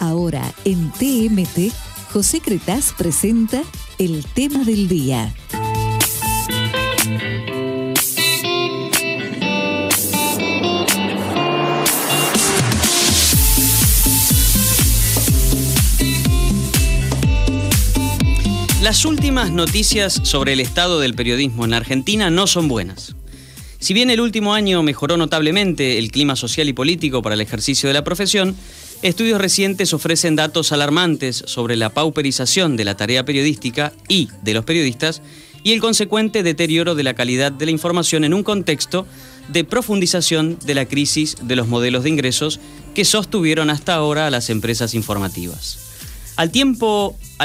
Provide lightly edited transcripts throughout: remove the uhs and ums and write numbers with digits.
Ahora, en TMT, José Cretaz presenta el tema del día. Las últimas noticias sobre el estado del periodismo en Argentina no son buenas. Si bien el último año mejoró notablemente el clima social y político para el ejercicio de la profesión, estudios recientes ofrecen datos alarmantes sobre la pauperización de la tarea periodística y de los periodistas y el consecuente deterioro de la calidad de la información en un contexto de profundización de la crisis de los modelos de ingresos que sostuvieron hasta ahora a las empresas informativas. Al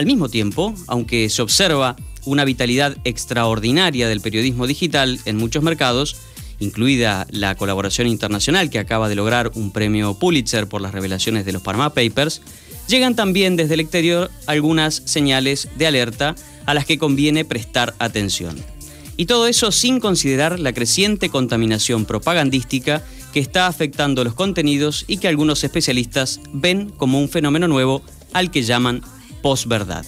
mismo tiempo, aunque se observa una vitalidad extraordinaria del periodismo digital en muchos mercados, incluida la colaboración internacional que acaba de lograr un premio Pulitzer por las revelaciones de los Panama Papers, llegan también desde el exterior algunas señales de alerta a las que conviene prestar atención. Y todo eso sin considerar la creciente contaminación propagandística que está afectando los contenidos y que algunos especialistas ven como un fenómeno nuevo al que llaman posverdad.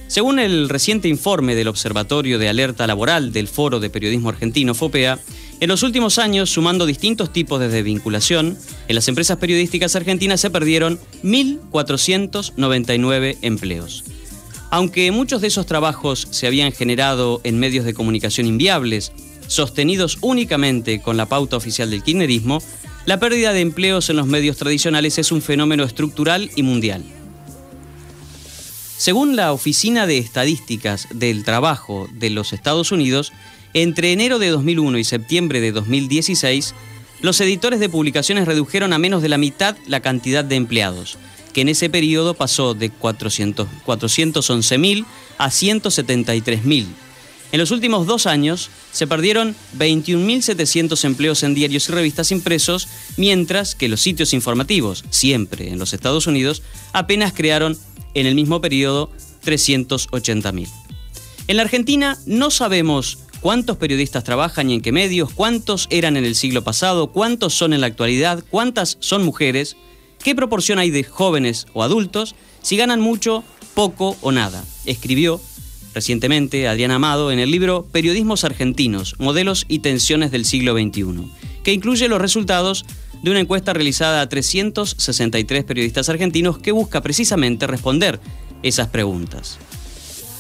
Según el reciente informe del Observatorio de Alerta Laboral del Foro de Periodismo Argentino, FOPEA, en los últimos años, sumando distintos tipos de desvinculación, en las empresas periodísticas argentinas se perdieron 1.499 empleos. Aunque muchos de esos trabajos se habían generado en medios de comunicación inviables, sostenidos únicamente con la pauta oficial del kirchnerismo, la pérdida de empleos en los medios tradicionales es un fenómeno estructural y mundial. Según la Oficina de Estadísticas del Trabajo de los Estados Unidos, entre enero de 2001 y septiembre de 2016, los editores de publicaciones redujeron a menos de la mitad la cantidad de empleados, que en ese periodo pasó de 411.000 a 173.000. En los últimos 2 años se perdieron 21.700 empleos en diarios y revistas impresos, mientras que los sitios informativos, siempre en los Estados Unidos, apenas crearon en el mismo periodo 380.000. En la Argentina no sabemos cuántos periodistas trabajan y en qué medios, cuántos eran en el siglo pasado, cuántos son en la actualidad, cuántas son mujeres, qué proporción hay de jóvenes o adultos, si ganan mucho, poco o nada, escribió recientemente Adriana Amado en el libro Periodismos Argentinos, Modelos y Tensiones del siglo XXI, que incluye los resultados de una encuesta realizada a 363 periodistas argentinos que busca precisamente responder esas preguntas.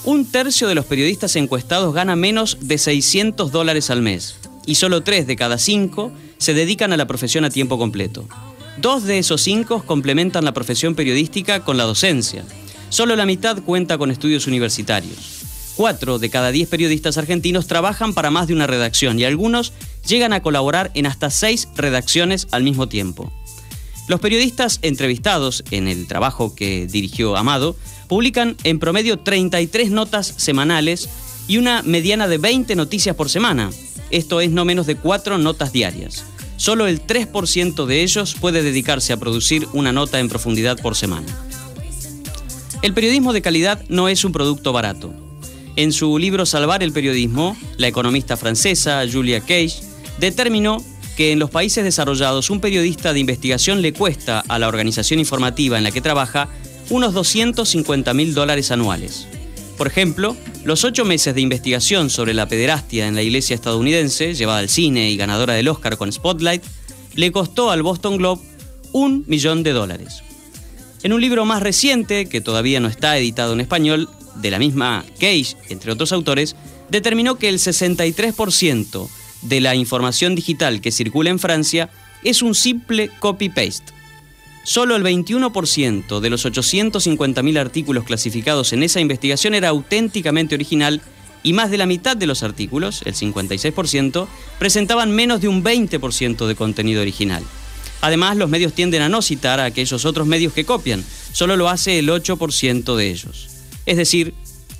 Un tercio de los periodistas encuestados gana menos de $600 al mes y solo 3 de cada 5 se dedican a la profesión a tiempo completo. 2 de esos 5 complementan la profesión periodística con la docencia. Solo la mitad cuenta con estudios universitarios. 4 de cada 10 periodistas argentinos trabajan para más de una redacción y algunos llegan a colaborar en hasta 6 redacciones al mismo tiempo. Los periodistas entrevistados en el trabajo que dirigió Amado publican en promedio 33 notas semanales y una mediana de 20 noticias por semana. Esto es no menos de 4 notas diarias. Solo el 3% de ellos puede dedicarse a producir una nota en profundidad por semana. El periodismo de calidad no es un producto barato. En su libro Salvar el periodismo, la economista francesa Julia Cage determinó que en los países desarrollados un periodista de investigación le cuesta a la organización informativa en la que trabaja unos $250.000 anuales. Por ejemplo, los 8 meses de investigación sobre la pederastia en la iglesia estadounidense, llevada al cine y ganadora del Oscar con Spotlight, le costó al Boston Globe $1 millón. En un libro más reciente, que todavía no está editado en español, de la misma Cage, entre otros autores, determinó que el 63% de la información digital que circula en Francia es un simple copy-paste. Solo el 21% de los 850.000 artículos clasificados en esa investigación era auténticamente original y más de la mitad de los artículos, el 56%, presentaban menos de un 20% de contenido original. Además, los medios tienden a no citar a aquellos otros medios que copian, solo lo hace el 8% de ellos. Es decir,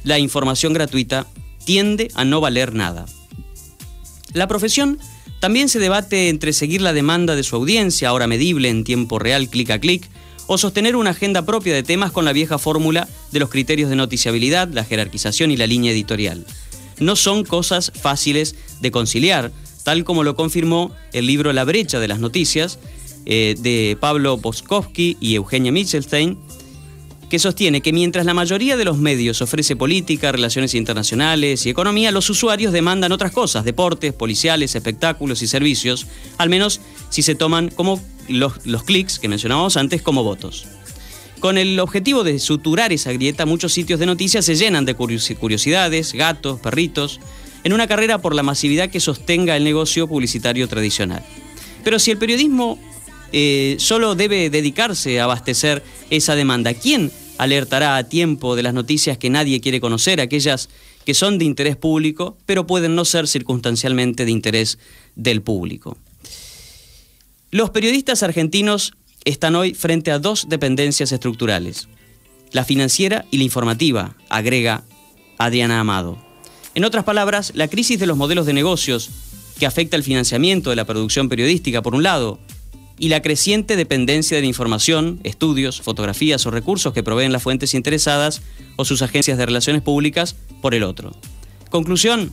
la información gratuita tiende a no valer nada. La profesión también se debate entre seguir la demanda de su audiencia, ahora medible en tiempo real, clic a clic, o sostener una agenda propia de temas con la vieja fórmula de los criterios de noticiabilidad, la jerarquización y la línea editorial. No son cosas fáciles de conciliar, tal como lo confirmó el libro La brecha de las noticias, de Pablo Boskovsky y Eugenia Michelstein, que sostiene que mientras la mayoría de los medios ofrece política, relaciones internacionales y economía, los usuarios demandan otras cosas: deportes, policiales, espectáculos y servicios, al menos si se toman como los clics que mencionábamos antes como votos. Con el objetivo de suturar esa grieta, muchos sitios de noticias se llenan de curiosidades, gatos, perritos, en una carrera por la masividad que sostenga el negocio publicitario tradicional. Pero si el periodismo solo debe dedicarse a abastecer esa demanda, ¿quién alertará a tiempo de las noticias que nadie quiere conocer, aquellas que son de interés público, pero pueden no ser circunstancialmente de interés del público? Los periodistas argentinos están hoy frente a dos dependencias estructurales: la financiera y la informativa, agrega Adriana Amado. En otras palabras, la crisis de los modelos de negocios que afecta el financiamiento de la producción periodística, por un lado, y la creciente dependencia de la información, estudios, fotografías o recursos que proveen las fuentes interesadas o sus agencias de relaciones públicas, por el otro. Conclusión: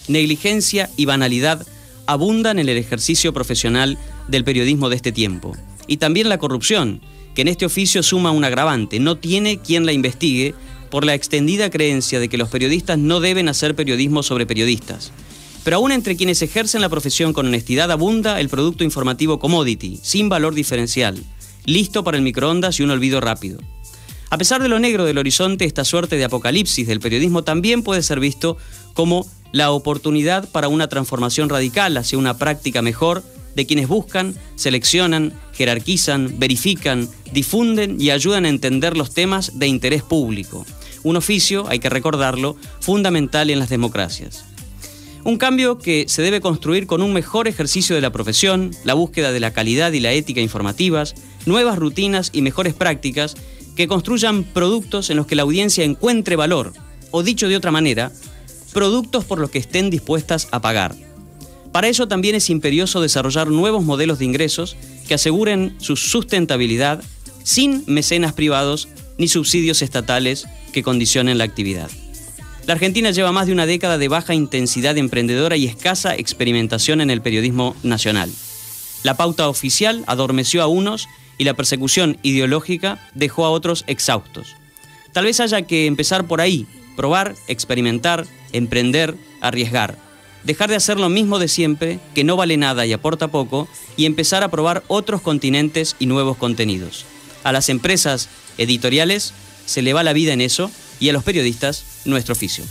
negligencia y banalidad abundan en el ejercicio profesional del periodismo de este tiempo. Y también la corrupción, que en este oficio suma un agravante: no tiene quien la investigue por la extendida creencia de que los periodistas no deben hacer periodismo sobre periodistas. Pero aún entre quienes ejercen la profesión con honestidad abunda el producto informativo commodity, sin valor diferencial, listo para el microondas y un olvido rápido. A pesar de lo negro del horizonte, esta suerte de apocalipsis del periodismo también puede ser visto como la oportunidad para una transformación radical hacia una práctica mejor de quienes buscan, seleccionan, jerarquizan, verifican, difunden y ayudan a entender los temas de interés público. Un oficio, hay que recordarlo, fundamental en las democracias. Un cambio que se debe construir con un mejor ejercicio de la profesión, la búsqueda de la calidad y la ética informativas, nuevas rutinas y mejores prácticas que construyan productos en los que la audiencia encuentre valor, o dicho de otra manera, productos por los que estén dispuestas a pagar. Para eso también es imperioso desarrollar nuevos modelos de ingresos que aseguren su sustentabilidad sin mecenas privados ni subsidios estatales que condicionen la actividad. La Argentina lleva más de una década de baja intensidad emprendedora y escasa experimentación en el periodismo nacional. La pauta oficial adormeció a unos y la persecución ideológica dejó a otros exhaustos. Tal vez haya que empezar por ahí: probar, experimentar, emprender, arriesgar. Dejar de hacer lo mismo de siempre, que no vale nada y aporta poco, y empezar a probar otros continentes y nuevos contenidos. A las empresas editoriales se le va la vida en eso, y a los periodistas nuestro oficio.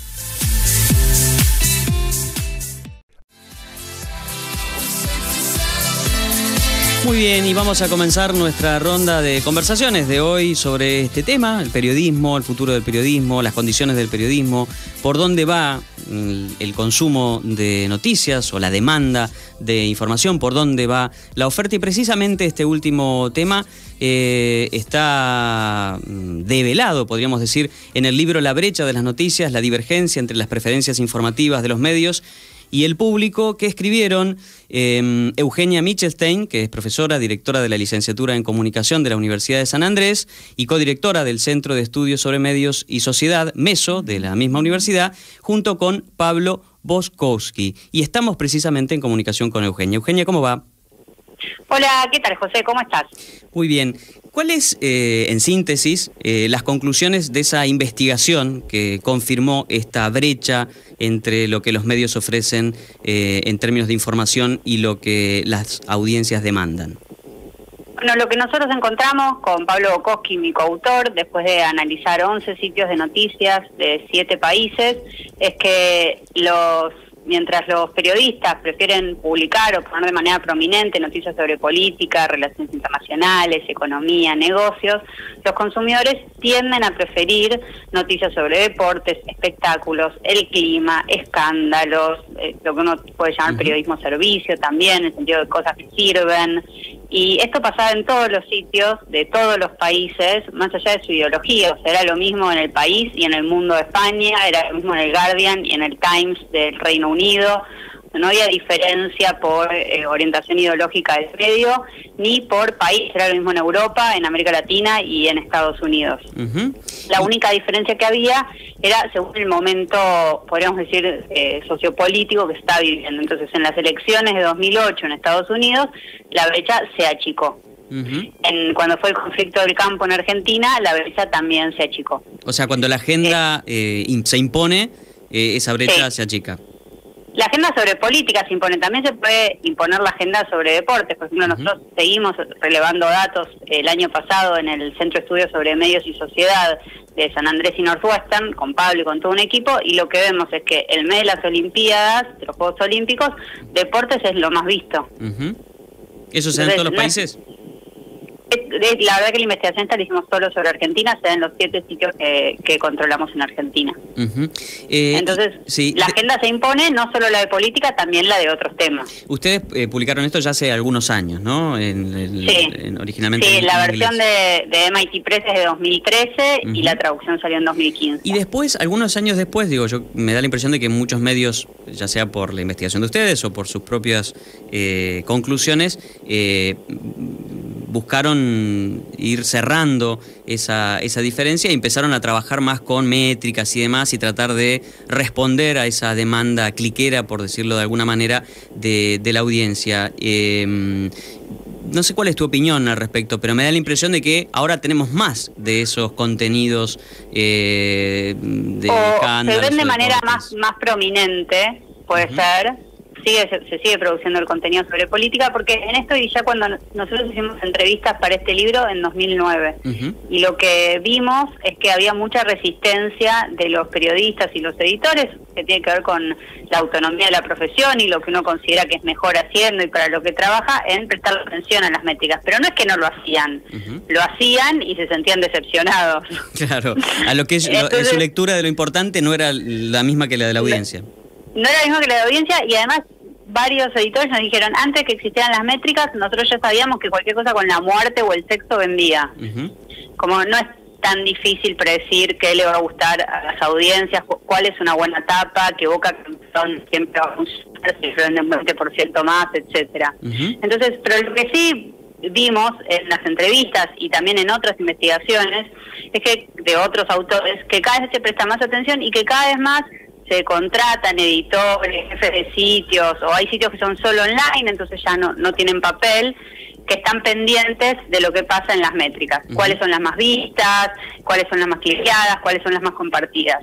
Muy bien, y vamos a comenzar nuestra ronda de conversaciones de hoy sobre este tema: el periodismo, el futuro del periodismo, las condiciones del periodismo, por dónde va el consumo de noticias o la demanda de información, por dónde va la oferta. Y precisamente este último tema está develado, podríamos decir, en el libro La brecha de las noticias, la divergencia entre las preferencias informativas de los medios y el público, que escribieron Eugenia Michelstein, que es profesora, directora de la licenciatura en Comunicación de la Universidad de San Andrés y codirectora del Centro de Estudios sobre Medios y Sociedad, MESO, de la misma universidad, junto con Pablo Boskovsky. Y estamos precisamente en comunicación con Eugenia. Eugenia, ¿cómo va? Hola, ¿qué tal, José? ¿Cómo estás? Muy bien. ¿Cuáles, en síntesis, las conclusiones de esa investigación que confirmó esta brecha entre lo que los medios ofrecen en términos de información y lo que las audiencias demandan? Bueno, lo que nosotros encontramos con Pablo Boskovsky, mi coautor, después de analizar 11 sitios de noticias de 7 países, es que mientras los periodistas prefieren publicar o poner de manera prominente noticias sobre política, relaciones internacionales, economía, negocios, los consumidores tienden a preferir noticias sobre deportes, espectáculos, el clima, escándalos, lo que uno puede llamar periodismo servicio también, en el sentido de cosas que sirven. Y esto pasaba en todos los sitios de todos los países, más allá de su ideología. O sea, era lo mismo en El País y en El Mundo de España, era lo mismo en El Guardian y en El Times del Reino Unido. no había diferencia por orientación ideológica del medio, ni por país, era lo mismo en Europa, en América Latina y en Estados Unidos. La única diferencia que había era según el momento, podríamos decir, sociopolítico que se está viviendo. Entonces, en las elecciones de 2008 en Estados Unidos, la brecha se achicó. Cuando fue el conflicto del campo en Argentina, la brecha también se achicó. O sea, cuando la agenda se impone, esa brecha se achica. La agenda sobre política se impone, también se puede imponer la agenda sobre deportes. Por ejemplo, nosotros seguimos relevando datos el año pasado en el Centro de Estudios sobre Medios y Sociedad de San Andrés y Northwestern, con Pablo y con todo un equipo, y lo que vemos es que el mes de las Olimpiadas, de los Juegos Olímpicos, deportes es lo más visto. ¿Eso se da en todos los países? La verdad que la investigación esta la hicimos solo sobre Argentina, se da en los 7 sitios que controlamos en Argentina. Entonces, la agenda se impone, no solo la de política, también la de otros temas. Ustedes publicaron esto ya hace algunos años, ¿no? Originalmente. Sí, la versión de MIT Press es de 2013 y la traducción salió en 2015. Y después, algunos años después, digo, me da la impresión de que muchos medios, ya sea por la investigación de ustedes o por sus propias conclusiones, buscaron ir cerrando esa diferencia y empezaron a trabajar más con métricas y demás y tratar de responder a esa demanda cliquera, por decirlo de alguna manera, de la audiencia. No sé cuál es tu opinión al respecto, pero me da la impresión de que ahora tenemos más de esos contenidos de escándalos. Se ven de manera más prominente, puede ser. Se sigue produciendo el contenido sobre política, porque en esto, y ya cuando nosotros hicimos entrevistas para este libro en 2009, y lo que vimos es que había mucha resistencia de los periodistas y los editores, que tiene que ver con la autonomía de la profesión y lo que uno considera que es mejor haciendo y para lo que trabaja, en prestar atención a las métricas. Pero no es que no lo hacían, lo hacían y se sentían decepcionados. Claro, a lo que entonces, su lectura de lo importante no era la misma que la de la audiencia. No era la misma que la de la audiencia, y además varios editores nos dijeron, antes que existieran las métricas, nosotros ya sabíamos que cualquier cosa con la muerte o el sexo vendía. Como no es tan difícil predecir qué le va a gustar a las audiencias, cuál es una buena tapa, que Boca Campeón siempre va a funcionar, si se vende un 20% más, etcétera. Entonces, pero lo que sí vimos en las entrevistas y también en otras investigaciones es que de otros autores, que cada vez se presta más atención y que cada vez más se contratan editores, jefes de sitios, o hay sitios que son solo online, entonces ya no tienen papel, que están pendientes de lo que pasa en las métricas. Cuáles son las más vistas, cuáles son las más cliqueadas, cuáles son las más compartidas.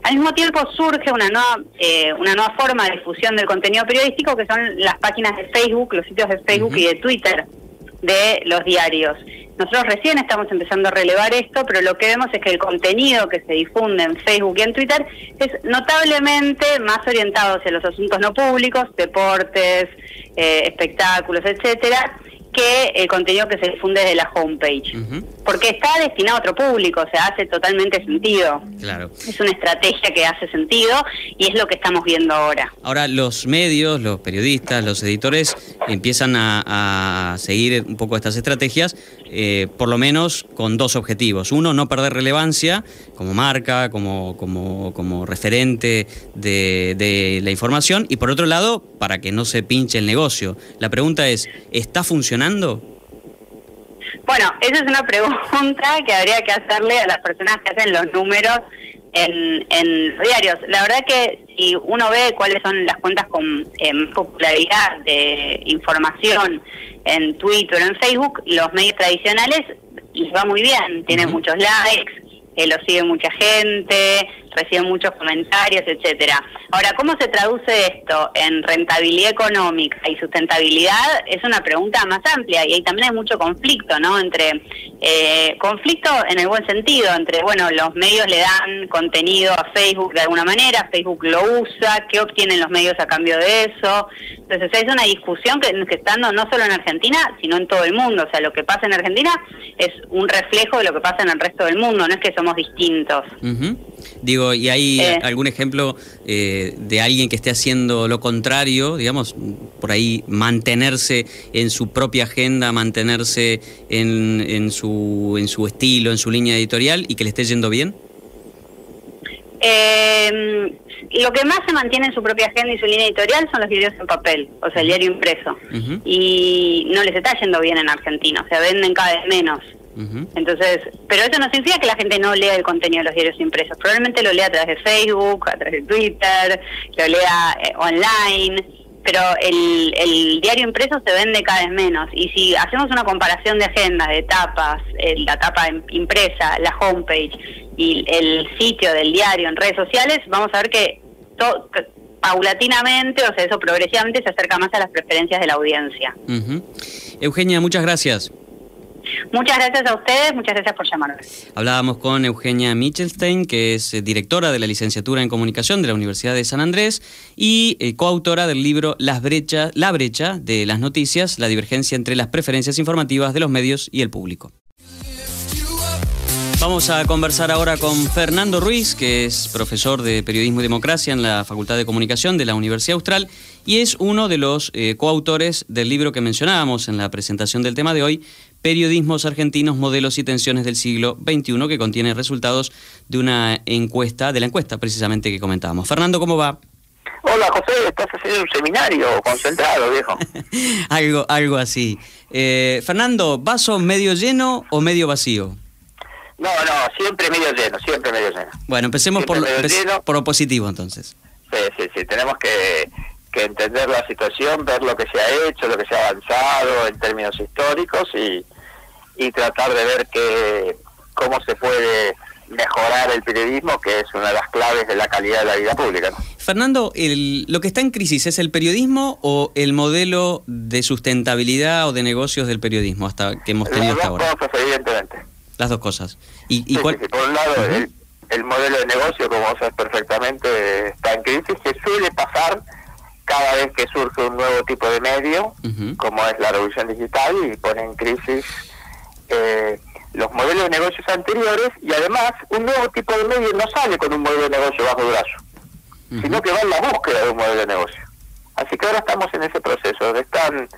Al mismo tiempo surge una nueva forma de difusión del contenido periodístico, que son las páginas de Facebook, los sitios de Facebook y de Twitter de los diarios. Nosotros recién estamos empezando a relevar esto, pero lo que vemos es que el contenido que se difunde en Facebook y en Twitter es notablemente más orientado hacia los asuntos no públicos, deportes, espectáculos, etcétera, que el contenido que se difunde desde la homepage. Porque está destinado a otro público, o sea, hace totalmente sentido. Claro. Es una estrategia que hace sentido y es lo que estamos viendo ahora. Ahora los medios, los periodistas, los editores empiezan a seguir un poco estas estrategias, por lo menos con dos objetivos. Uno, no perder relevancia como marca, como referente de la información, y por otro lado, para que no se pinche el negocio. La pregunta es, ¿está funcionando? Bueno, esa es una pregunta que habría que hacerle a las personas que hacen los números en los diarios. La verdad que si uno ve cuáles son las cuentas con popularidad de información en Twitter o en Facebook, los medios tradicionales les va muy bien, tienen muchos likes, lo sigue mucha gente, reciben muchos comentarios, etcétera. Ahora, ¿cómo se traduce esto en rentabilidad económica y sustentabilidad? Es una pregunta más amplia, y ahí también hay mucho conflicto, ¿no? Conflicto en el buen sentido, entre, bueno, los medios le dan contenido a Facebook de alguna manera, Facebook lo usa, ¿qué obtienen los medios a cambio de eso? Entonces es una discusión que está dando no solo en Argentina, sino en todo el mundo. O sea, lo que pasa en Argentina es un reflejo de lo que pasa en el resto del mundo, no es que somos distintos. Digo, ¿y hay algún ejemplo de alguien que esté haciendo lo contrario, digamos, por ahí mantenerse en su propia agenda, mantenerse en su estilo, en su línea editorial, y que le esté yendo bien? Lo que más se mantiene en su propia agenda y su línea editorial son los diarios en papel, o sea, el diario impreso. Y no les está yendo bien en Argentina, o sea, venden cada vez menos. Entonces, pero eso no significa que la gente no lea el contenido de los diarios impresos. Probablemente lo lea a través de Facebook, a través de Twitter, lo lea online, pero el diario impreso se vende cada vez menos. Y si hacemos una comparación de agendas, de tapas, la tapa impresa, la homepage y el sitio del diario en redes sociales, vamos a ver que paulatinamente, o sea, eso progresivamente se acerca más a las preferencias de la audiencia. Eugenia, muchas gracias. Muchas gracias a ustedes, muchas gracias por llamarme. Hablábamos con Eugenia Michelstein, que es directora de la licenciatura en Comunicación de la Universidad de San Andrés y coautora del libro La brecha de las noticias, la divergencia entre las preferencias informativas de los medios y el público. Vamos a conversar ahora con Fernando Ruiz, que es profesor de Periodismo y Democracia en la Facultad de Comunicación de la Universidad Austral y es uno de los coautores del libro que mencionábamos en la presentación del tema de hoy, Periodismos argentinos, modelos y tensiones del siglo XXI, que contiene resultados de una encuesta, precisamente que comentábamos. Fernando, ¿cómo va? Hola, José, estás haciendo un seminario concentrado, viejo. algo así. Fernando, ¿vaso medio lleno o medio vacío? No, siempre medio lleno, siempre medio lleno. Bueno, empecemos por lo positivo, entonces. Sí, tenemos que entender la situación, ver lo que se ha hecho, lo que se ha avanzado en términos históricos y tratar de ver cómo se puede mejorar el periodismo, que es una de las claves de la calidad de la vida pública, ¿no? Fernando, ¿lo que está en crisis es el periodismo o el modelo de sustentabilidad o de negocios del periodismo hasta que hemos tenido hasta ahora? Las dos cosas, evidentemente. Las dos cosas. Sí, por un lado, el modelo de negocio, como vos sabés perfectamente, está en crisis, que suele pasar cada vez que surge un nuevo tipo de medio, como es la revolución digital, y pone en crisis los modelos de negocios anteriores, y además un nuevo tipo de medio no sale con un modelo de negocio bajo el brazo, sino que va en la búsqueda de un modelo de negocio. Así que ahora estamos en ese proceso, donde están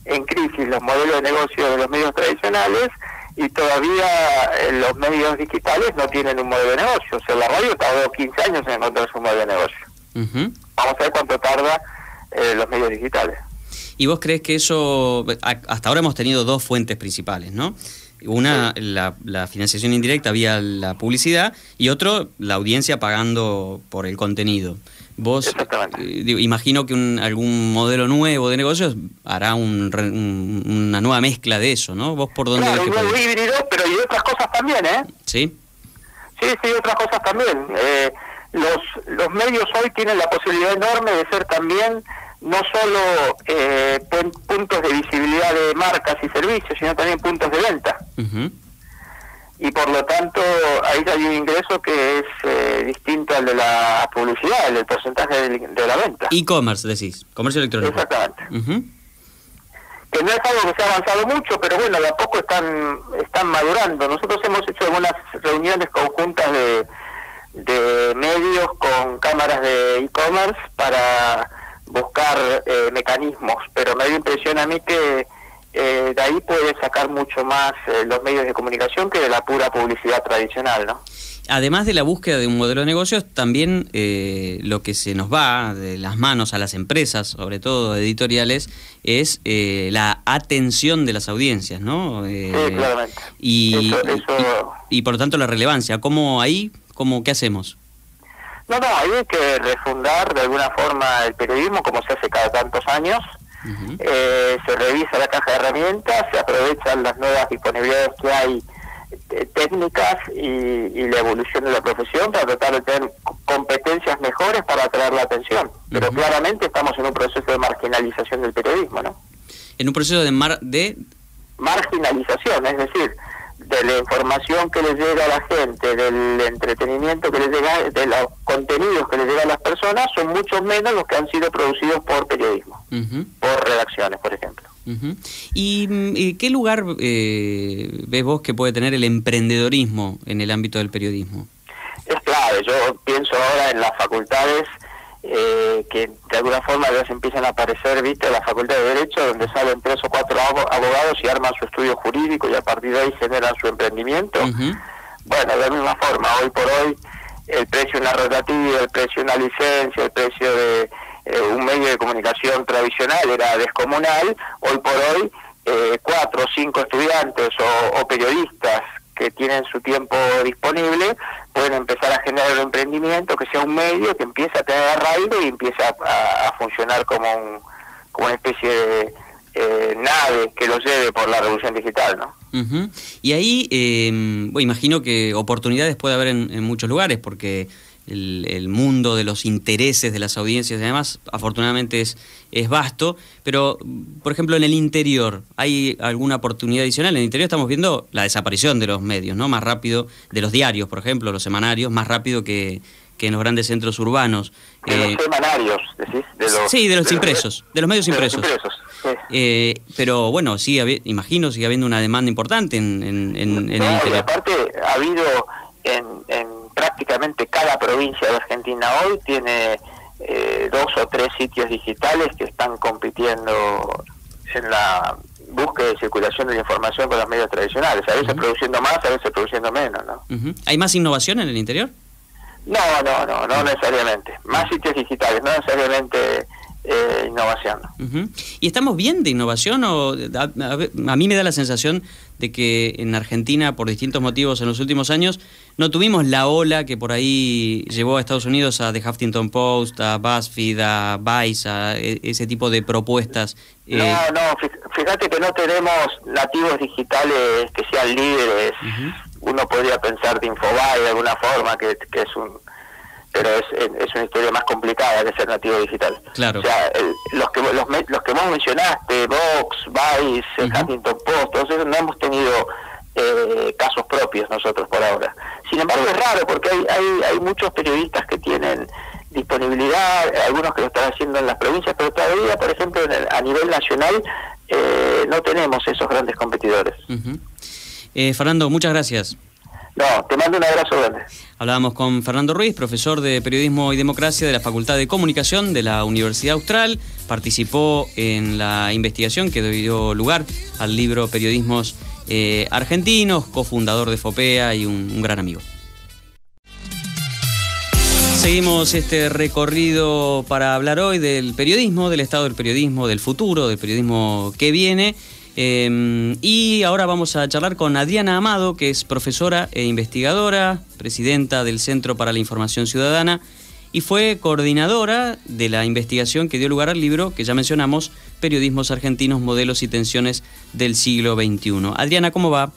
en crisis los modelos de negocio de los medios tradicionales, y todavía los medios digitales no tienen un modelo de negocio. O sea, la radio tardó 15 años en encontrar su modelo de negocio. Vamos a ver cuánto tarda los medios digitales. ¿Y vos crees que eso... Hasta ahora hemos tenido dos fuentes principales, ¿no? Una, la financiación indirecta vía la publicidad, y otro, la audiencia pagando por el contenido. Vos, imagino que algún modelo nuevo de negocios hará una nueva mezcla de eso, ¿no? ¿Vos por dónde ves que puede? Claro, híbrido, pero y otras cosas también, ¿eh? ¿Sí? Sí, otras cosas también. Los medios hoy tienen la posibilidad enorme de ser también no solo puntos de visibilidad de marcas y servicios, sino también puntos de venta. Y por lo tanto, ahí hay un ingreso que es distinto al de la publicidad, el del porcentaje de la venta. E-commerce, decís, comercio electrónico. Exactamente. Que no es algo que se ha avanzado mucho, pero bueno, de a poco están madurando. Nosotros hemos hecho algunas reuniones conjuntas de medios con cámaras de e-commerce para buscar mecanismos, pero me dio impresión a mí que de ahí puede sacar mucho más los medios de comunicación que de la pura publicidad tradicional, ¿no? Además de la búsqueda de un modelo de negocios, también lo que se nos va de las manos a las empresas, sobre todo editoriales, es la atención de las audiencias, ¿no? Sí, claramente. Y por lo tanto la relevancia. ¿Qué hacemos? No, ahí hay que refundar de alguna forma el periodismo, como se hace cada tantos años. Se revisa la caja de herramientas, se aprovechan las nuevas disponibilidades que hay técnicas y la evolución de la profesión para tratar de tener competencias mejores para atraer la atención. Pero claramente estamos en un proceso de marginalización del periodismo, ¿no? En un proceso de marginalización, es decir, de la información que le llega a la gente, del entretenimiento que le llega, de los contenidos que le llegan a las personas, son mucho menos los que han sido producidos por periodismo, por redacciones, por ejemplo. ¿Y qué lugar ves vos que puede tener el emprendedorismo en el ámbito del periodismo? Es clave. Yo pienso ahora en las facultades que de alguna forma ya se empiezan a aparecer, ¿viste? La Facultad de Derecho, donde salen 3 o 4 abogados y arman su estudio jurídico y a partir de ahí generan su emprendimiento. Bueno, de la misma forma, hoy por hoy el precio de una rotativa, el precio de una licencia, el precio de un medio de comunicación tradicional era descomunal. Hoy por hoy 4 o 5 estudiantes o periodistas que tienen su tiempo disponible pueden empezar a generar un emprendimiento que sea un medio que empiece a tener arraigo y empiece a funcionar como una especie de nave que lo lleve por la revolución digital, ¿no? Uh-huh. Y ahí, imagino que oportunidades puede haber en muchos lugares, porque el mundo de los intereses de las audiencias y demás, afortunadamente es vasto, pero, por ejemplo, en el interior, ¿hay alguna oportunidad adicional? En el interior estamos viendo la desaparición de los medios, ¿no? Más rápido, de los diarios, por ejemplo, los semanarios, más rápido que en los grandes centros urbanos. De los semanarios, ¿decís? Sí, de los impresos, de los medios impresos. Sí. Pero bueno, sigue habiendo una demanda importante en el interior. Aparte, ha habido en prácticamente cada provincia de Argentina hoy tiene 2 o 3 sitios digitales que están compitiendo en la búsqueda y circulación de la información con los medios tradicionales, a veces produciendo más, a veces produciendo menos, ¿no? ¿Hay más innovación en el interior? No necesariamente. Más sitios digitales, no necesariamente innovación. ¿Y estamos bien de innovación? A mí me da la sensación de que en Argentina, por distintos motivos en los últimos años, no tuvimos la ola que por ahí llevó a Estados Unidos a The Huffington Post, a BuzzFeed, a Vice, a ese tipo de propuestas. Fíjate que no tenemos nativos digitales que sean líderes. Uno podría pensar de Infobae de alguna forma, que es pero es una historia más complicada que ser nativo digital. Claro. O sea, los que vos mencionaste, Vox, Vice, Huffington Post, todos esos, no hemos tenido casos propios nosotros por ahora. Sin embargo, es raro porque hay muchos periodistas que tienen disponibilidad, algunos que lo están haciendo en las provincias, pero todavía, por ejemplo, a nivel nacional no tenemos esos grandes competidores. Fernando, muchas gracias. No, te mando un abrazo grande. Hablábamos con Fernando Ruiz, profesor de Periodismo y Democracia de la Facultad de Comunicación de la Universidad Austral. Participó en la investigación que dio lugar al libro Periodismos Argentinos, cofundador de FOPEA y un gran amigo. Seguimos este recorrido para hablar hoy del periodismo, del estado del periodismo, del futuro, del periodismo que viene. Y ahora vamos a charlar con Adriana Amado, que es profesora e investigadora, presidenta del Centro para la Información Ciudadana y fue coordinadora de la investigación que dio lugar al libro que ya mencionamos, Periodismos Argentinos, Modelos y Tensiones del Siglo XXI. Adriana, ¿cómo va?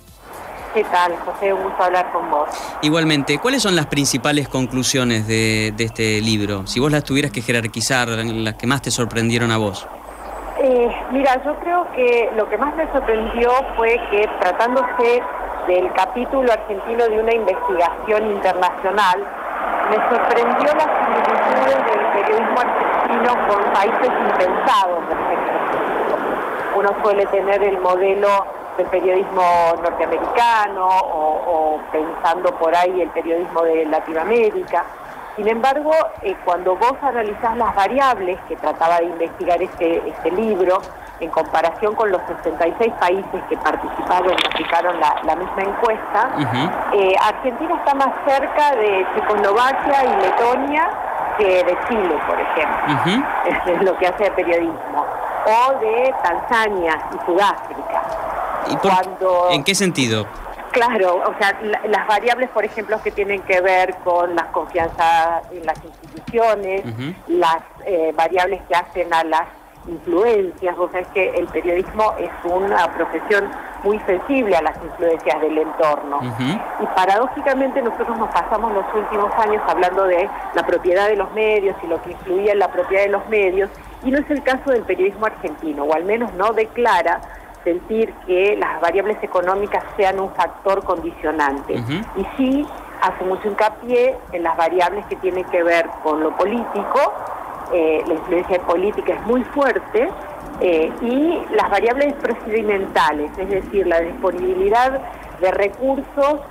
¿Qué tal, José? Un gusto hablar con vos. Igualmente, ¿cuáles son las principales conclusiones de este libro? Si vos las tuvieras que jerarquizar, las que más te sorprendieron a vos. Mira, yo creo que lo que más me sorprendió fue que, tratándose del capítulo argentino de una investigación internacional, me sorprendió las similitudes del periodismo argentino con países impensados del sector. Uno suele tener el modelo del periodismo norteamericano o pensando por ahí el periodismo de Latinoamérica. Sin embargo, cuando vos analizás las variables que trataba de investigar este libro, en comparación con los 66 países que participaron y aplicaron la misma encuesta, Argentina está más cerca de Checoslovaquia y Letonia que de Chile, por ejemplo, es lo que hace de periodismo, o de Tanzania y Sudáfrica. ¿En qué sentido? Claro, o sea, las variables, por ejemplo, que tienen que ver con la confianza en las instituciones, las variables que hacen a las influencias. O sea, es que el periodismo es una profesión muy sensible a las influencias del entorno. Y paradójicamente nosotros nos pasamos los últimos años hablando de la propiedad de los medios y lo que influía en la propiedad de los medios, y no es el caso del periodismo argentino, o al menos no declara sentir que las variables económicas sean un factor condicionante. Y sí hace mucho hincapié en las variables que tienen que ver con lo político, la influencia política es muy fuerte, y las variables procedimentales, es decir, la disponibilidad de recursos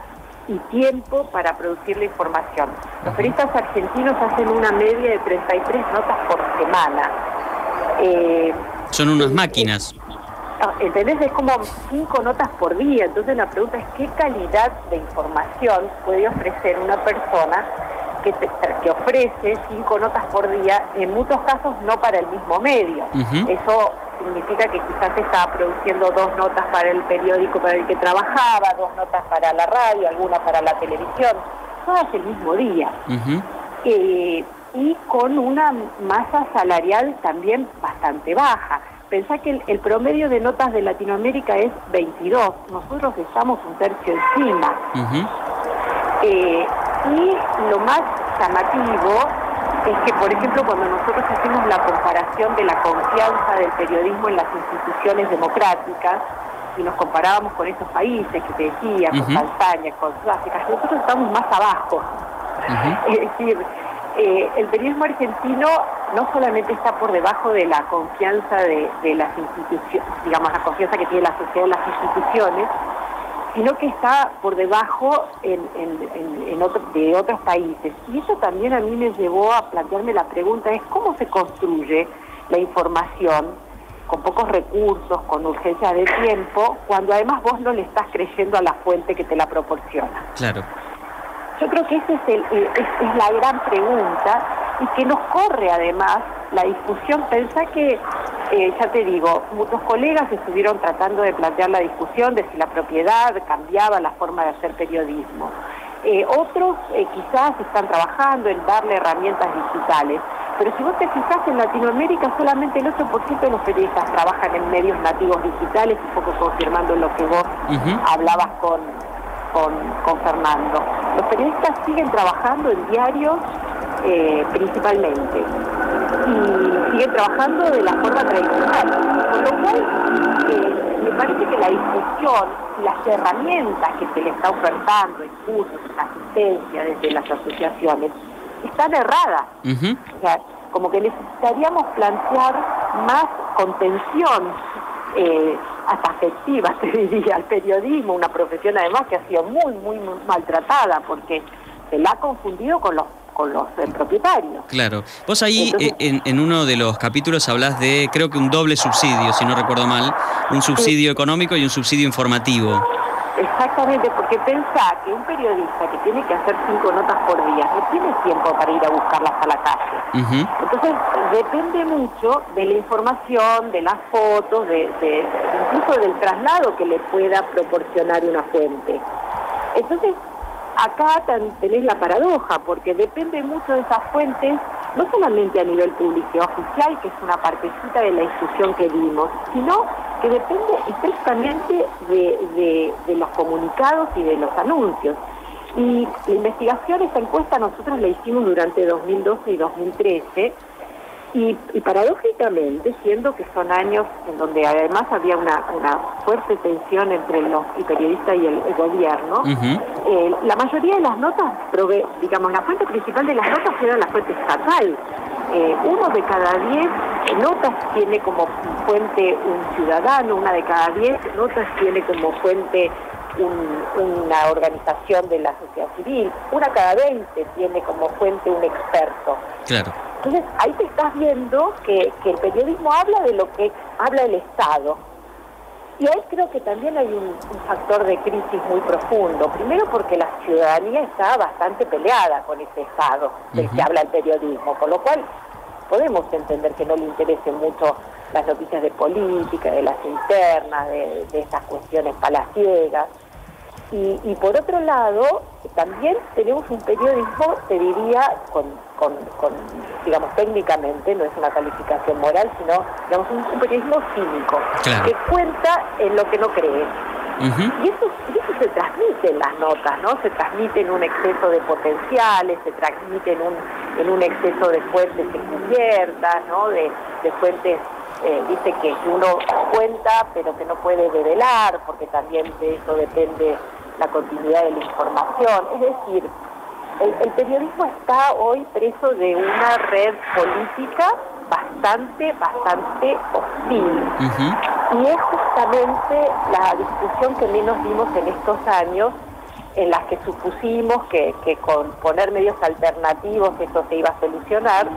y tiempo para producir la información. Los periodistas argentinos hacen una media de 33 notas por semana. Son unas máquinas. ¿Entendés? Es como 5 notas por día. Entonces la pregunta es ¿qué calidad de información puede ofrecer una persona que ofrece 5 notas por día, en muchos casos no para el mismo medio. Eso significa que quizás estaba produciendo 2 notas para el periódico para el que trabajaba, 2 notas para la radio, alguna para la televisión, todas el mismo día. Y con una masa salarial también bastante baja. Pensá que el promedio de notas de Latinoamérica es 22, nosotros estamos un tercio encima. Y lo más llamativo es que, por ejemplo, cuando nosotros hacemos la comparación de la confianza del periodismo en las instituciones democráticas, y nos comparábamos con esos países que te decía, con Tanzania, con Sudáfrica, nosotros estamos más abajo. Es decir, el periodismo argentino no solamente está por debajo de la confianza de las instituciones, digamos, la confianza que tiene la sociedad en las instituciones, sino que está por debajo de otros países. Y eso también a mí me llevó a plantearme la pregunta, es cómo se construye la información con pocos recursos, con urgencia de tiempo, cuando además vos no le estás creyendo a la fuente que te la proporciona. Claro. Yo creo que esa es la gran pregunta, y que nos corre además la discusión. Pensá que, ya te digo, muchos colegas estuvieron tratando de plantear la discusión de si la propiedad cambiaba la forma de hacer periodismo. Otros quizás están trabajando en darle herramientas digitales, pero si vos te fijás, en Latinoamérica solamente el 8% de los periodistas trabajan en medios nativos digitales, un poco confirmando lo que vos hablabas con Fernando. Los periodistas siguen trabajando en diarios principalmente, y siguen trabajando de la forma tradicional, con lo cual me parece que la discusión y las herramientas que se le está ofertando en cursos, en asistencia desde las asociaciones, están erradas. O sea, como que necesitaríamos plantear más contención, hasta afectiva, te diría, al periodismo, una profesión además que ha sido muy, muy, muy maltratada, porque se la ha confundido con los propietarios. Claro. Vos ahí, en uno de los capítulos hablás de, creo que un doble subsidio, si no recuerdo mal, un subsidio económico y un subsidio informativo. Exactamente, porque pensá que un periodista que tiene que hacer 5 notas por día no tiene tiempo para ir a buscarlas a la calle. Entonces depende mucho de la información, de las fotos, incluso del traslado que le pueda proporcionar una fuente. Entonces acá tenés la paradoja, porque depende mucho de esas fuentes, no solamente a nivel publicidad oficial, que es una partecita de la instrucción que dimos, sino que depende estrictamente de los comunicados y de los anuncios. Y la investigación, esta encuesta nosotros la hicimos durante 2012 y 2013, y paradójicamente, siendo que son años en donde además había una fuerte tensión entre el periodista y el gobierno, la mayoría de las notas, digamos, la fuente principal de las notas era la fuente estatal. 1 de cada 10 notas tiene como fuente un ciudadano, 1 de cada 10 notas tiene como fuente una organización de la sociedad civil, 1 cada 20 tiene como fuente un experto. Claro. Entonces ahí te estás viendo que el periodismo habla de lo que habla el Estado. Y ahí creo que también hay un factor de crisis muy profundo. Primero porque la ciudadanía está bastante peleada con ese Estado del que habla el periodismo, con lo cual podemos entender que no le interesen mucho las noticias de política, de las internas, de estas cuestiones palaciegas. Y por otro lado, también tenemos un periodismo, te diría, digamos, técnicamente, no es una calificación moral, sino, digamos, un periodismo cínico, claro, que cuenta en lo que no cree. Y eso se transmite en las notas, ¿no? Se transmite en un exceso de potenciales, se transmite en un exceso de fuentes encubiertas, ¿no? De fuentes, dice que uno cuenta, pero que no puede develar, porque también de eso depende la continuidad de la información. Es decir, el periodismo está hoy preso de una red política bastante hostil. Y es justamente la discusión que menos vimos en estos años, en las que supusimos que con poner medios alternativos esto se iba a solucionar,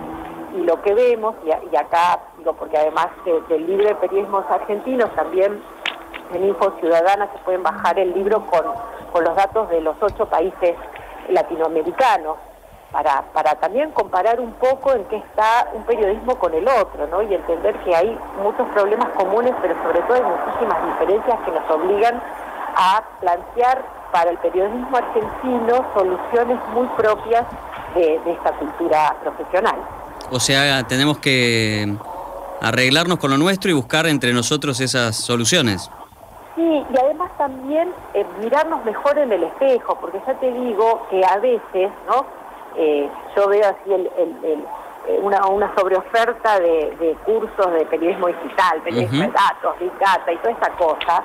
y lo que vemos, y acá digo, porque además del libro de periodismos argentinos, también en Info Ciudadana se pueden bajar el libro con los datos de los 8 países latinoamericanos. para también comparar un poco en qué está un periodismo con el otro, ¿no? Y entender que hay muchos problemas comunes, pero sobre todo hay muchísimas diferencias que nos obligan a plantear para el periodismo argentino soluciones muy propias de esta cultura profesional. O sea, tenemos que arreglarnos con lo nuestro y buscar entre nosotros esas soluciones. Sí, y además también mirarnos mejor en el espejo, porque ya te digo que a veces, ¿no? Yo veo así una sobreoferta de cursos de periodismo digital, periodismo de datos, Big Data y toda esta cosa,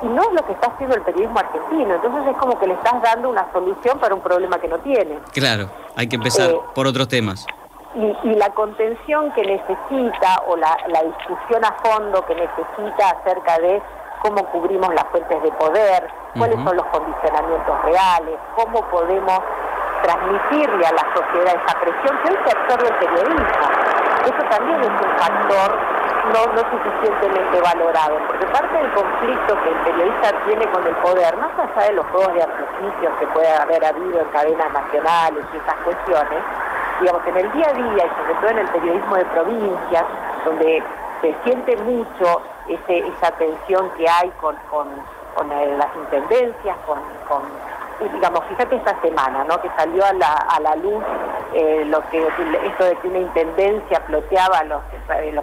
y no es lo que está haciendo el periodismo argentino. Entonces es como que le estás dando una solución para un problema que no tiene. Claro, hay que empezar por otros temas. Y la contención que necesita, o la discusión a fondo que necesita acerca de cómo cubrimos las fuentes de poder, cuáles son los condicionamientos reales, cómo podemos transmitirle a la sociedad esa presión que hoy se absorbe el periodismo. Eso también es un factor no suficientemente valorado, porque parte del conflicto que el periodista tiene con el poder, más allá de los juegos de artificios que puede haber habido en cadenas nacionales y esas cuestiones, digamos, en el día a día y sobre todo en el periodismo de provincias, donde se siente mucho esa tensión que hay con las intendencias, digamos, fíjate esta semana, ¿no? Que salió a la luz esto de que una intendencia ploteaba a los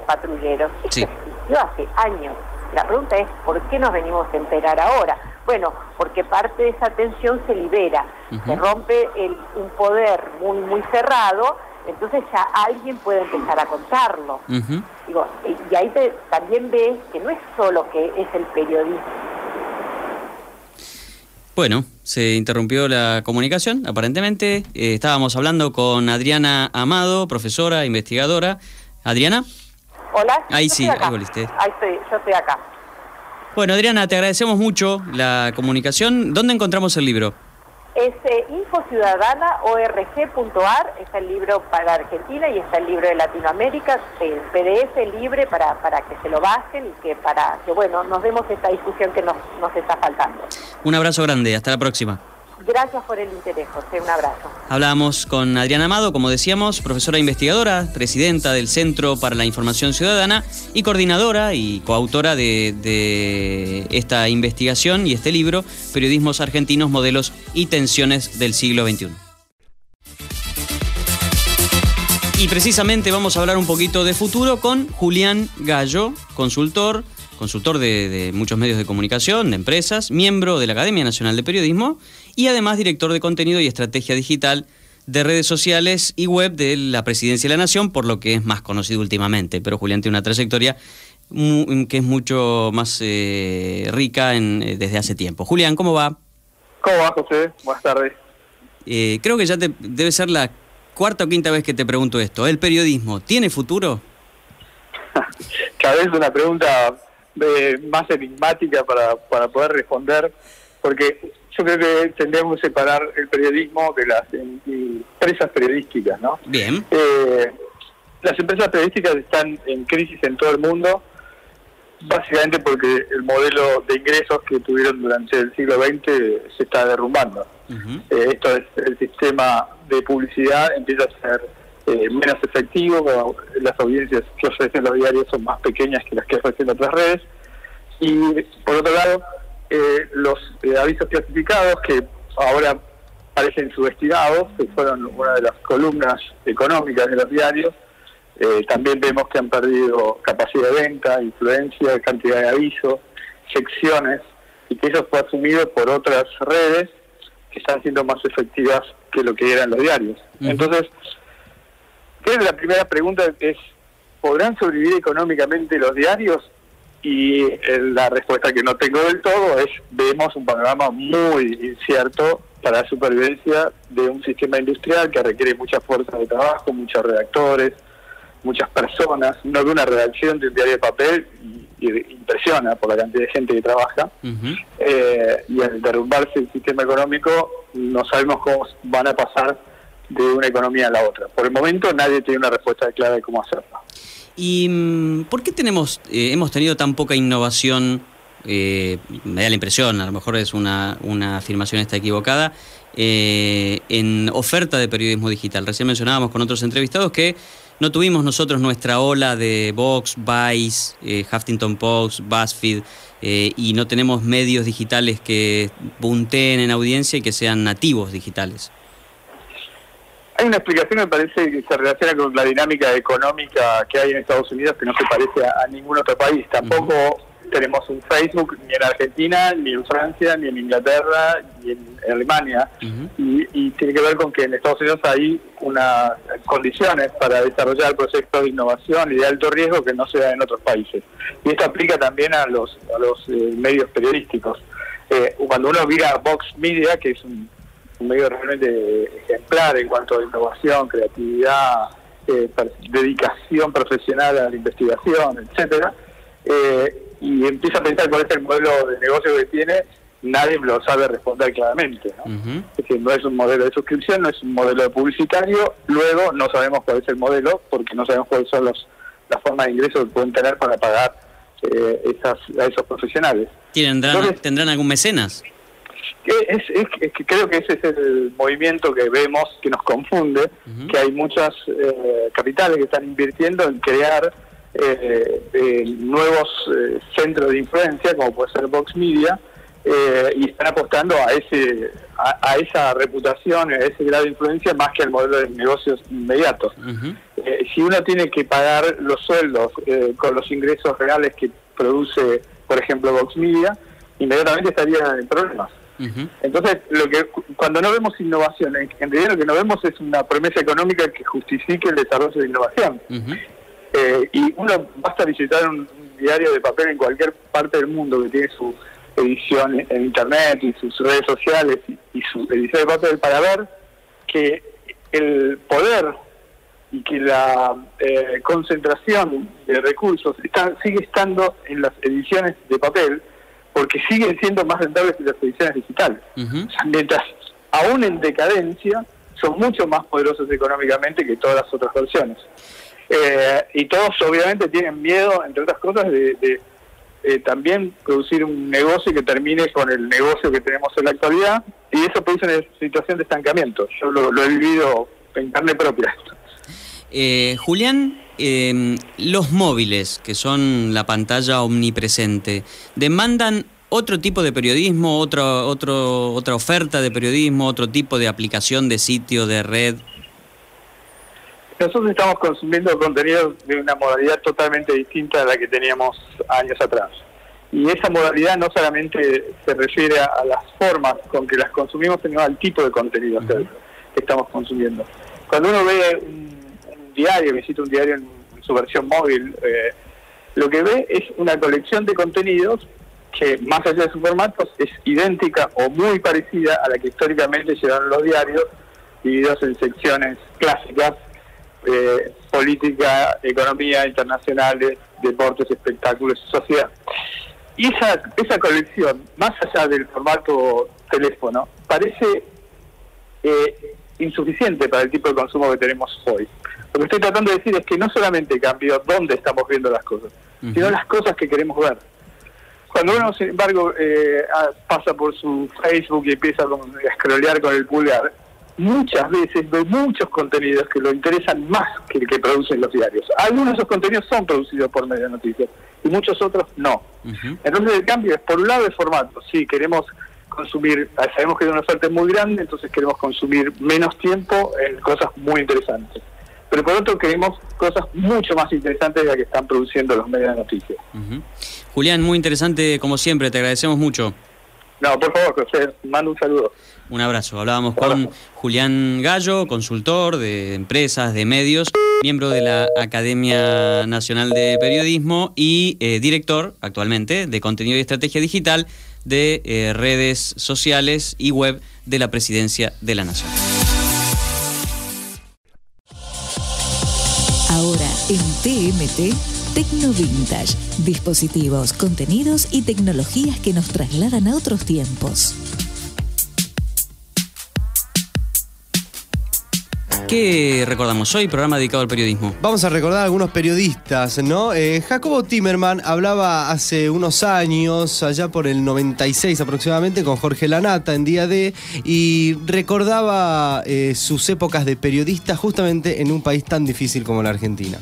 patrulleros. Sí. Esto existió hace años. La pregunta es, ¿por qué nos venimos a enterar ahora? Bueno, porque parte de esa tensión se libera, se rompe un poder muy, muy cerrado, entonces ya alguien puede empezar a contarlo. Digo, y ahí también ves que no es solo que es el periodismo. Bueno, se interrumpió la comunicación, aparentemente. Estábamos hablando con Adriana Amado, profesora, investigadora. ¿Adriana? Hola. Ahí sí, ahí volviste. Ahí estoy, yo estoy acá. Bueno, Adriana, te agradecemos mucho la comunicación. ¿Dónde encontramos el libro? Es infociudadana.org.ar, está el libro para Argentina y está el libro de Latinoamérica, el PDF libre para que se lo bajen y para que bueno, nos demos esta discusión que nos está faltando. Un abrazo grande, hasta la próxima. Gracias por el interés, José, un abrazo. Hablábamos con Adriana Amado, como decíamos, profesora investigadora, presidenta del Centro para la Información Ciudadana y coordinadora y coautora de esta investigación y este libro, Periodismos Argentinos, Modelos y Tensiones del Siglo XXI. Y precisamente vamos a hablar un poquito de futuro con Julián Gallo, consultor de muchos medios de comunicación, de empresas, miembro de la Academia Nacional de Periodismo y además director de contenido y estrategia digital de redes sociales y web de la Presidencia de la Nación, por lo que es más conocido últimamente. Pero Julián tiene una trayectoria que es mucho más rica desde hace tiempo. Julián, ¿cómo va? ¿Cómo va, José? Buenas tardes. Creo que ya debe ser la cuarta o quinta vez que te pregunto esto. ¿El periodismo tiene futuro? Cada vez una pregunta más enigmática para poder responder, porque yo creo que tendremos que separar el periodismo de las empresas periodísticas, ¿no? Bien. Las empresas periodísticas están en crisis en todo el mundo, básicamente porque el modelo de ingresos que tuvieron durante el siglo XX se está derrumbando. Esto es, el sistema de publicidad empieza a ser menos efectivo, las audiencias que ofrecen los diarios son más pequeñas que las que ofrecen otras redes, y por otro lado los avisos clasificados, que ahora parecen subestimados, que fueron una de las columnas económicas de los diarios, también vemos que han perdido capacidad de venta, influencia, cantidad de avisos, secciones, y que eso fue asumido por otras redes que están siendo más efectivas que lo que eran los diarios. Entonces, creo que la primera pregunta es, ¿podrán sobrevivir económicamente los diarios? Y la respuesta que no tengo del todo es, vemos un panorama muy incierto para la supervivencia de un sistema industrial que requiere mucha fuerza de trabajo, muchos redactores, muchas personas. Uno ve una redacción de un diario de papel y impresiona por la cantidad de gente que trabaja. Y al derrumbarse el sistema económico, no sabemos cómo van a pasar de una economía a la otra. Por el momento nadie tiene una respuesta clara de cómo hacerlo. ¿Y por qué hemos tenido tan poca innovación me da la impresión, a lo mejor es una afirmación está equivocada, en oferta de periodismo digital. Recién mencionábamos con otros entrevistados que no tuvimos nosotros nuestra ola de Vox, Vice, Huffington Post, BuzzFeed, y no tenemos medios digitales que punteen en audiencia y que sean nativos digitales. Hay una explicación, me parece, que se relaciona con la dinámica económica que hay en Estados Unidos, que no se parece a ningún otro país. Tampoco tenemos un Facebook ni en Argentina, ni en Francia, ni en Inglaterra, ni en Alemania. Y tiene que ver con que en Estados Unidos hay unas condiciones para desarrollar proyectos de innovación y de alto riesgo que no se dan en otros países. Y esto aplica también a los medios periodísticos. Cuando uno mira Vox Media, que es un medio realmente ejemplar en cuanto a innovación, creatividad, dedicación profesional a la investigación, etcétera, y empieza a pensar cuál es el modelo de negocio que tiene, nadie lo sabe responder claramente, ¿no? Es decir, no es un modelo de suscripción, no es un modelo de publicitario, luego no sabemos cuál es el modelo, porque no sabemos cuáles son las formas de ingreso que pueden tener para pagar a esos profesionales. ¿Tendrán algún mecenas? Es que creo que ese es el movimiento que vemos, que nos confunde, que hay muchas capitales que están invirtiendo en crear nuevos centros de influencia, como puede ser Vox Media, y están apostando a esa reputación, a ese grado de influencia, más que al modelo de negocios inmediatos. Si uno tiene que pagar los sueldos con los ingresos reales que produce, por ejemplo, Vox Media, inmediatamente estaría en problemas. Entonces, cuando no vemos innovación, en realidad lo que no vemos es una promesa económica que justifique el desarrollo de innovación. Y uno basta visitar un diario de papel en cualquier parte del mundo que tiene su edición en internet y sus redes sociales y su edición de papel para ver que el poder y que la concentración de recursos sigue estando en las ediciones de papel, porque siguen siendo más rentables que las ediciones digitales. O sea, mientras, aún en decadencia, son mucho más poderosos económicamente que todas las otras versiones. Y todos obviamente tienen miedo, entre otras cosas, de también producir un negocio que termine con el negocio que tenemos en la actualidad, y eso produce una situación de estancamiento. Yo lo he vivido en carne propia. Julián, los móviles, que son la pantalla omnipresente, ¿demandan otro tipo de periodismo, otra oferta de periodismo, otro tipo de aplicación de sitio, de red? Nosotros estamos consumiendo contenidos de una modalidad totalmente distinta a la que teníamos años atrás. Y esa modalidad no solamente se refiere a las formas con que las consumimos, sino al tipo de contenido que estamos consumiendo. Cuando uno ve un diario, visita un diario en su versión móvil, lo que ve es una colección de contenidos que, más allá de sus formatos, es idéntica o muy parecida a la que históricamente llevaron los diarios, divididos en secciones clásicas: política, economía, internacionales, deportes, espectáculos y sociedad. Y esa colección, más allá del formato teléfono, parece insuficiente para el tipo de consumo que tenemos hoy. Lo que estoy tratando de decir es que no solamente cambió dónde estamos viendo las cosas, sino las cosas que queremos ver. Cuando uno, sin embargo, pasa por su Facebook y empieza a scrollear con el pulgar, muchas veces ve muchos contenidos que lo interesan más que el que producen los diarios. Algunos de esos contenidos son producidos por Media Noticias y muchos otros no. Entonces el cambio es, por un lado, el formato. Sí, queremos consumir, sabemos que hay una oferta muy grande, entonces queremos consumir menos tiempo en cosas muy interesantes. Pero por otro, queremos cosas mucho más interesantes de las que están produciendo los medios de noticias. Julián, muy interesante como siempre, te agradecemos mucho. No, por favor, José, mando un saludo. Un abrazo. Hablábamos con Julián Gallo, consultor de empresas, de medios, miembro de la Academia Nacional de Periodismo y director, actualmente, de contenido y estrategia digital de redes sociales y web de la Presidencia de la Nación. Ahora en TMT, Tecno Vintage. Dispositivos, contenidos y tecnologías que nos trasladan a otros tiempos. ¿Qué recordamos hoy? Programa dedicado al periodismo. Vamos a recordar a algunos periodistas, ¿no? Jacobo Timerman hablaba hace unos años, allá por el 96 aproximadamente, con Jorge Lanata en Día D, y recordaba sus épocas de periodista justamente en un país tan difícil como la Argentina.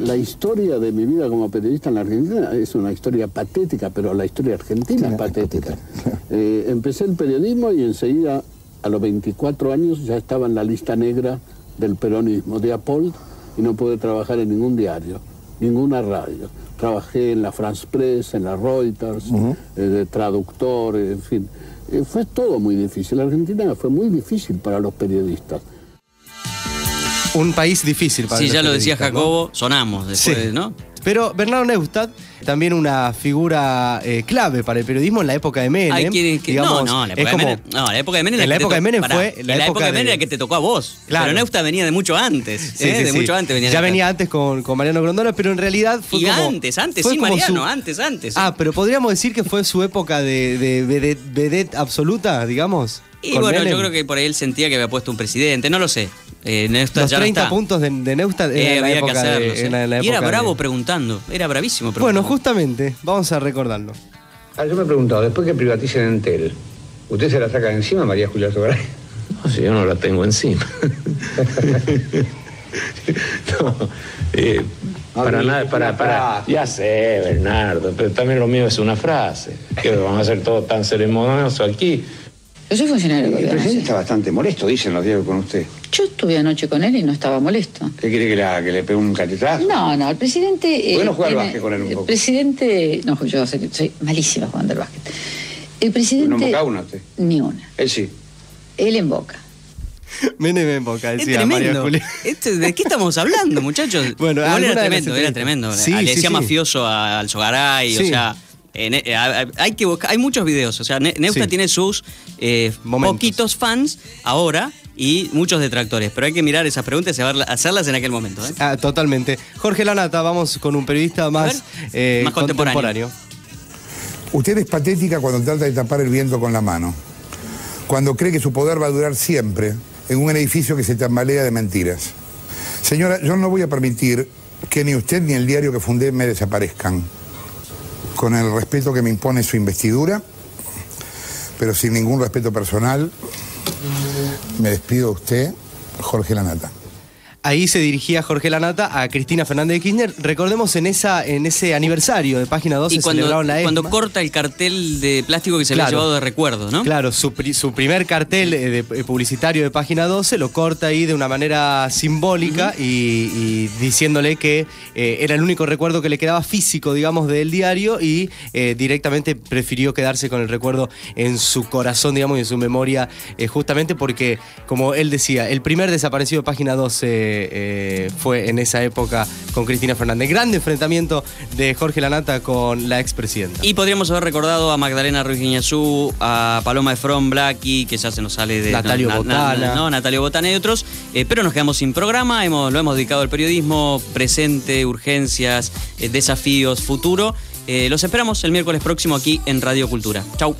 La historia de mi vida como periodista en la Argentina es una historia patética, pero la historia argentina es patética. Empecé el periodismo y enseguida, a los 24 años, ya estaba en la lista negra del peronismo de Apol y no pude trabajar en ningún diario, ninguna radio. Trabajé en la France Press, en la Reuters, de traductor, en fin. Fue todo muy difícil. La Argentina fue muy difícil para los periodistas. Un país difícil para los ya lo decía periodistas, Jacobo, ¿no? sonamos después, Sí. ¿no? Pero Bernardo Neustadt, también una figura clave para el periodismo en la época de Menem. Hay quienes que, digamos, la época de Menem en la época de Menem fue en la época de Menem la que te tocó a vos. Claro. Pero Neustadt venía de mucho antes. Sí, sí, sí. Mucho antes venía. Ya venía antes con Mariano Grondona, pero en realidad fue y como... antes, fue sí, como Mariano, antes. Pero podríamos decir que fue su época de vedette absoluta, digamos. Y bueno, yo creo que por ahí él sentía que había puesto un presidente, no lo sé. Neustadt Los ya 30 no está. puntos de Neustadt era la había época que hacerlo, de... sí. Era la Y era época bravo de... preguntando, era bravísimo Bueno, preguntando. justamente, vamos a recordarlo. Yo me he preguntado, después que privaticen Entel, ¿usted se la saca de encima, María Julia Sogaray? No, si yo no la tengo encima. Para nada, para. Ya sé, Bernardo, pero también lo mío es una frase. Que vamos a hacer todo tan ceremonioso aquí. Yo soy funcionario del El gobierno. presidente está bastante molesto, dicen los diarios con usted. Yo estuve anoche con él y no estaba molesto. ¿Qué quiere que le pegue un cachetazo? No, el presidente... ¿Por qué no juega al básquet con él un poco? El presidente... No, yo soy malísima jugando al básquet. El presidente... ¿No emboca una usted? Ni una. Él sí. Él en Boca. Menem en Boca, Es decía María tremendo. Julia. ¿De qué estamos hablando, muchachos? Bueno, igual era alguna de las tremendo, entrevistas. Le Sí, decía sí. mafioso al Sogaray, Sí. o sea... hay que buscar, hay muchos videos, o sea, Neustadt Sí. tiene sus poquitos fans ahora y muchos detractores, pero hay que mirar esas preguntas y hacerlas en aquel momento. Totalmente. Jorge Lanata, vamos con un periodista más contemporáneo. Usted es patética cuando trata de tapar el viento con la mano, cuando cree que su poder va a durar siempre en un edificio que se tambalea de mentiras. Señora, yo no voy a permitir que ni usted ni el diario que fundé me desaparezcan. Con el respeto que me impone su investidura, pero sin ningún respeto personal, me despido de usted, Jorge Lanata. Ahí se dirigía Jorge Lanata a Cristina Fernández de Kirchner. Recordemos en ese aniversario de Página 12 y celebraron la ESMA. cuando corta el cartel de plástico que se había llevado de recuerdo, ¿no? Claro, su primer cartel publicitario de Página 12 lo corta ahí de una manera simbólica y diciéndole que era el único recuerdo que le quedaba físico, digamos, del diario y directamente prefirió quedarse con el recuerdo en su corazón, digamos, y en su memoria, justamente porque, como él decía, el primer desaparecido de Página 12 fue en esa época con Cristina Fernández. Grande enfrentamiento de Jorge Lanata con la expresidenta. Y podríamos haber recordado a Magdalena Ruiz Guiñazú, a Paloma Efrón Blackie, que ya se nos sale de... Natalio Botana. Natalio Botana y otros, pero nos quedamos sin programa, lo hemos dedicado al periodismo, presente, urgencias, desafíos, futuro. Los esperamos el miércoles próximo aquí en Radio Cultura. Chau.